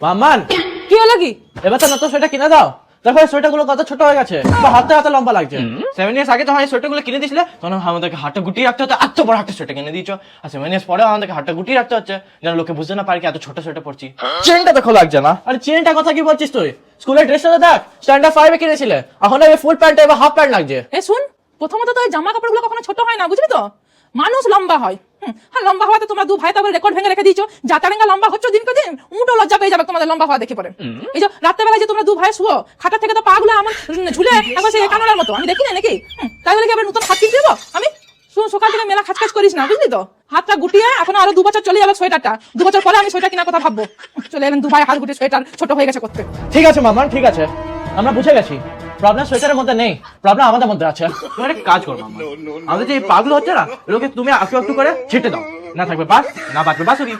মামান কি হলো কি? এবার তো নতুন সোয়েটার কিনে দাও। দেখো এই সোয়েটারগুলো কত ছোট হয়ে গেছে, হাতে হাতে লম্বা লাগছে। 7 ইয়ার্স আগে যখন এই সোয়েটারগুলো কিনে দিয়েছিলে তখন আমাদেরকে হাতটা গুটিয়ে রাখতে হতো, এত বড় একটা সোয়েটার কিনে দিয়েছো। আর 7 ইয়ার্স পরে আমাদেরকে হাতটা গুটিয়ে রাখতে হচ্ছে যেন লোকে বুঝতে না পারে কি এত ছোট সোয়েটার পরছি। চেনটা দেখো লাগছে না। আরে চেনটা কথা কি বলছিস তুই? স্কুলের ড্রেসটা তো দেখ, স্ট্যান্ডার্ড 5 এ কিনেছিলে, এখন এই ফুল প্যান্ট এবার হাফ প্যান্ট লাগছে। এ শুন, প্রথমত তো ওই জামা কাপড়গুলো কখনো ছোট হয় না, বুঝলি তো? মানুষ লম্বা হয়। আর লম্বা হওয়াতে তোমরা দু ভাই তো রেকর্ড ভেঙে রেখে দিয়েছো। যাতারেঙ্গা লম্বা হচ্ছে দিনকে দিন, উঠো লজ্জা পেয়ে যাবে তোমাদের লম্বা হওয়া দেখে পরে। এই যে রাত্রেবেলায় যে তোমরা দু ভাই শুয়ো, খাটার থেকে তো পা গুলো আমার ঝুলে একবার সেই কানোরার মতো, আমি দেখি না নাকি? তাই বলে কি আবার নতুন হাত কিনতে দেবো আমি? শুন, সকাল থেকে মেলা খাচকাচ করিস না, বুঝলি তো? হাতটা গুটিয়ে এখন আরো 2 বছর চলে যাবে সোয়েটারটা। 2 বছর পরে আমি সোয়েটার কেনার কথা ভাববো। চলে এলেন দু ভাই হাত গুটিয়ে সোয়েটার ছোট হয়ে গেছে করতে। ঠিক আছে মামান, ঠিক আছে, আমরা বুঝে গেছি। প্রবলেম সোয়েটারের মধ্যে নেই, প্রবলেম আমাদের মধ্যে আছে। তুমি একটা কাজ করো মামা, আমাদের যে এই পাগুলো হচ্ছে না, এগুলোকে তুমি একটু একটু করে ছেটে দাও, না থাকবে বাস না বাঁচবে বাসুরি।